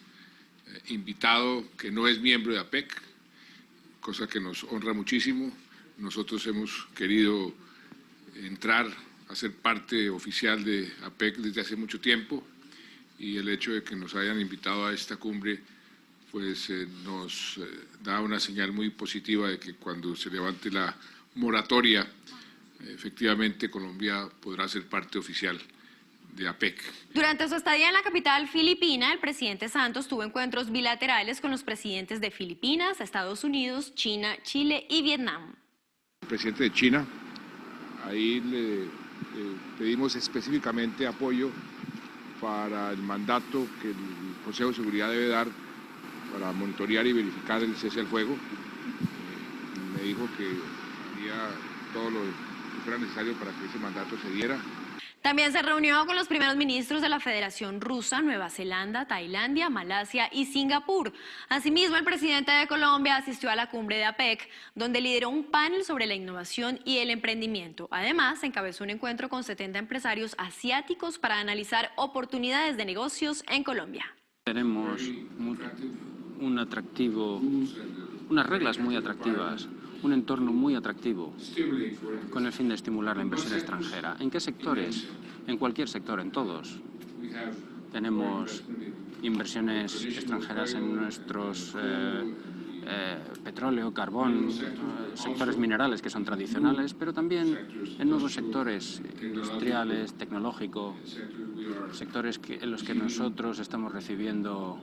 invitado que no es miembro de APEC, cosa que nos honra muchísimo. Nosotros hemos querido entrar a ser parte oficial de APEC desde hace mucho tiempo, y el hecho de que nos hayan invitado a esta cumbre pues nos da una señal muy positiva de que cuando se levante la moratoria, efectivamente Colombia podrá ser parte oficial de APEC. Durante su estadía en la capital filipina, el presidente Santos tuvo encuentros bilaterales con los presidentes de Filipinas, Estados Unidos, China, Chile y Vietnam. El presidente de China, ahí le pedimos específicamente apoyo para el mandato que el Consejo de Seguridad debe dar para monitorear y verificar el cese al fuego. Me dijo que haría todo lo que fuera necesario para que ese mandato se diera. También se reunió con los primeros ministros de la Federación Rusa, Nueva Zelanda, Tailandia, Malasia y Singapur. Asimismo, el presidente de Colombia asistió a la cumbre de APEC, donde lideró un panel sobre la innovación y el emprendimiento. Además, encabezó un encuentro con 70 empresarios asiáticos para analizar oportunidades de negocios en Colombia. Tenemos un atractivo, unas reglas muy atractivas, un entorno muy atractivo, con el fin de estimular la inversión extranjera. ¿En qué sectores? En cualquier sector, en todos. Tenemos inversiones extranjeras en nuestros petróleo, carbón, sectores minerales que son tradicionales, pero también en nuevos sectores industriales, tecnológicos, sectores en los que nosotros estamos recibiendo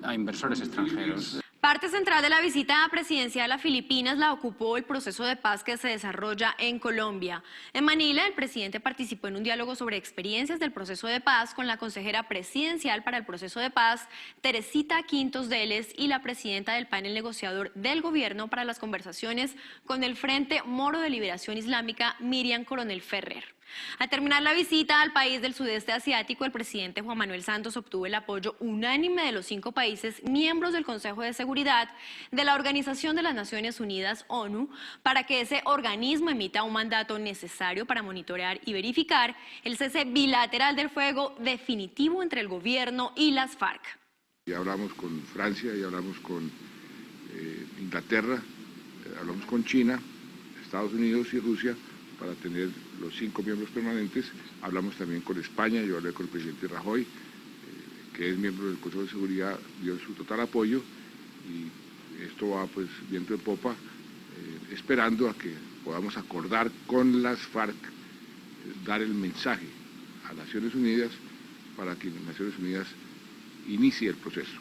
a inversores extranjeros. Parte central de la visita presidencial a Filipinas la ocupó el proceso de paz que se desarrolla en Colombia. En Manila, el presidente participó en un diálogo sobre experiencias del proceso de paz con la consejera presidencial para el proceso de paz, Teresita Quintos Deles, y la presidenta del panel negociador del gobierno para las conversaciones con el Frente Moro de Liberación Islámica, Miriam Coronel Ferrer. Al terminar la visita al país del sudeste asiático, el presidente Juan Manuel Santos obtuvo el apoyo unánime de los 5 países miembros del Consejo de Seguridad de la Organización de las Naciones Unidas, ONU, para que ese organismo emita un mandato necesario para monitorear y verificar el cese bilateral del fuego definitivo entre el gobierno y las FARC. Ya hablamos con Francia, ya hablamos con Inglaterra, hablamos con China, Estados Unidos y Rusia para tener los 5 miembros permanentes. Hablamos también con España, yo hablé con el presidente Rajoy, que es miembro del Consejo de Seguridad, dio su total apoyo y esto va pues viento en popa, esperando a que podamos acordar con las FARC, dar el mensaje a Naciones Unidas para que Naciones Unidas inicie el proceso.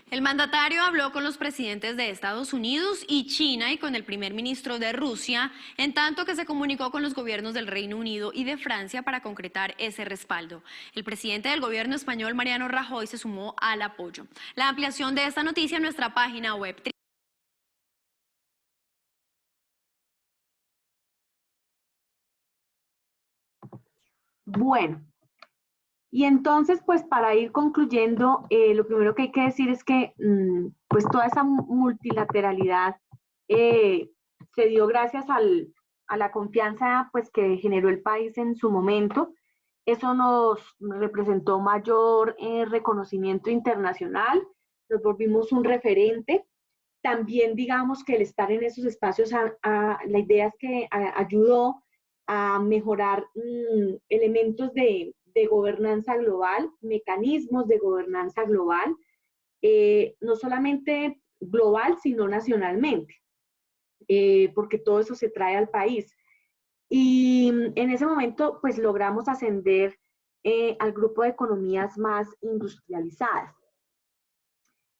El mandatario habló con los presidentes de Estados Unidos y China y con el primer ministro de Rusia, en tanto que se comunicó con los gobiernos del Reino Unido y de Francia para concretar ese respaldo. El presidente del gobierno español, Mariano Rajoy, se sumó al apoyo. La ampliación de esta noticia en nuestra página web. Bueno. Y entonces, pues para ir concluyendo, lo primero que hay que decir es que pues toda esa multilateralidad se dio gracias a la confianza pues, que generó el país en su momento. Eso nos representó mayor reconocimiento internacional, nos volvimos un referente. También digamos que el estar en esos espacios, la idea es que ayudó a mejorar elementos de gobernanza global, mecanismos de gobernanza global, no solamente global, sino nacionalmente, porque todo eso se trae al país. Y en ese momento, pues logramos ascender al grupo de economías más industrializadas.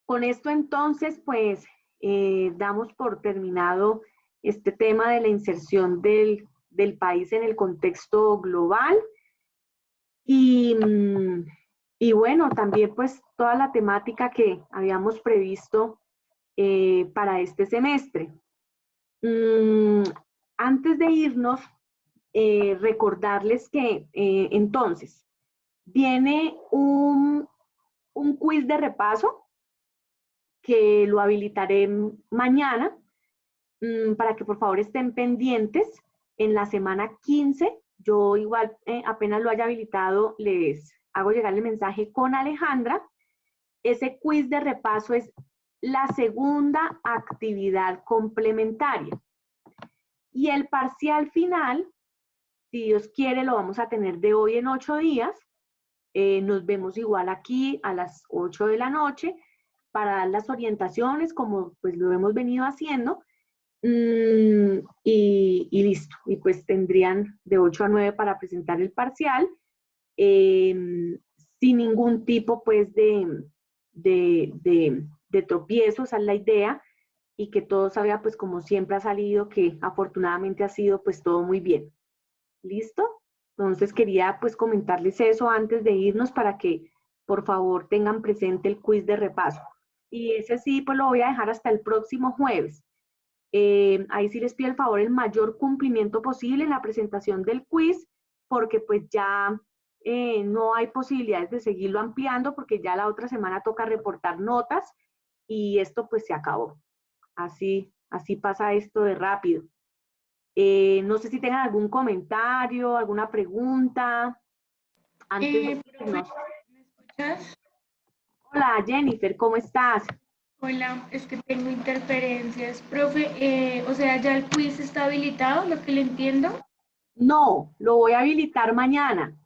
Con esto entonces, pues damos por terminado este tema de la inserción del país en el contexto global. Y bueno, también pues toda la temática que habíamos previsto para este semestre. Antes de irnos, recordarles que entonces viene un quiz de repaso que lo habilitaré mañana para que por favor estén pendientes. En la semana 15, yo igual apenas lo haya habilitado, les hago llegar el mensaje con Alejandra. Ese quiz de repaso es la segunda actividad complementaria. Y el parcial final, si Dios quiere, lo vamos a tener de hoy en 8 días. Nos vemos igual aquí a las 8 de la noche para dar las orientaciones como pues lo hemos venido haciendo. Y listo, y pues tendrían de 8 a 9 para presentar el parcial, sin ningún tipo pues de tropiezo, esa es la idea, y que todo salga pues como siempre ha salido, que afortunadamente ha sido pues todo muy bien. ¿Listo? Entonces quería pues comentarles eso antes de irnos para que por favor tengan presente el quiz de repaso. Y ese sí pues lo voy a dejar hasta el próximo jueves. Ahí sí les pido el favor el mayor cumplimiento posible en la presentación del quiz, porque pues ya no hay posibilidades de seguirlo ampliando, porque ya la otra semana toca reportar notas y esto pues se acabó. Así pasa esto de rápido. No sé si tengan algún comentario, alguna pregunta. Antes de irnos. ¿Me escuchas? Hola Jennifer, ¿cómo estás? Hola, es que tengo interferencias. Profe, o sea, ¿ya el quiz está habilitado, lo que le entiendo? No, lo voy a habilitar mañana.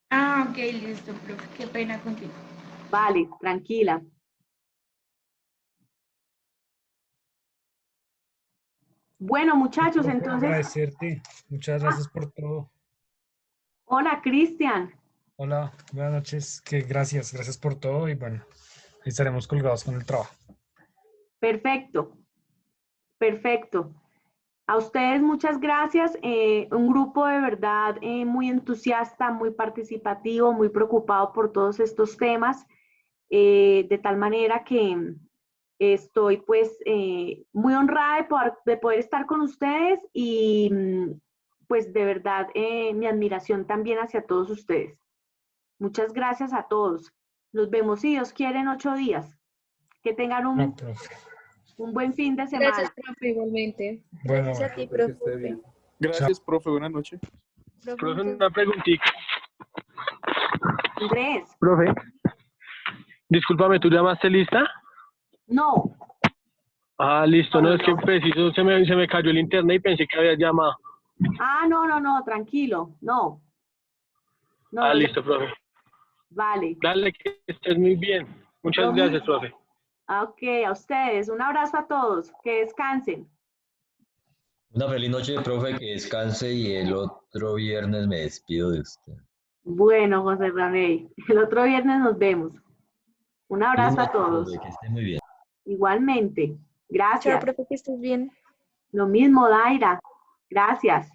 Ah, ok, listo, profe. Qué pena contigo. Vale, tranquila. Bueno, muchachos, entonces... Agradecerte. Muchas gracias por todo. Hola, Cristian. Hola, buenas noches. Gracias por todo y bueno, ahí estaremos colgados con el trabajo. Perfecto, perfecto. A ustedes muchas gracias. Un grupo de verdad muy entusiasta, muy participativo, muy preocupado por todos estos temas, de tal manera que estoy pues muy honrada de poder estar con ustedes y pues de verdad mi admiración también hacia todos ustedes. Muchas gracias a todos. Nos vemos, si Dios quiere, en 8 días. Que tengan un buen fin de semana. Gracias, profe, igualmente. Bueno, Gracias a ti, profe. Gracias, profe. Buenas noches. Profe, una preguntita. Andrés. Profe, discúlpame, ¿tú llamaste lista? No. Ah, listo. No, es que preciso se me cayó el internet y pensé que habías llamado. Ah, no, tranquilo. No. No, Listo, profe. Vale. Dale, que estés muy bien. Muchas gracias, profe. Ok, a ustedes. Un abrazo a todos. Que descansen. Una feliz noche, profe, que descanse y el otro viernes me despido de usted. Bueno, José Ramey, el otro viernes nos vemos. Un abrazo a todos. Profe, que esté muy bien. Igualmente. Gracias. Chao, profe, que estés bien. Lo mismo, Daira. Gracias.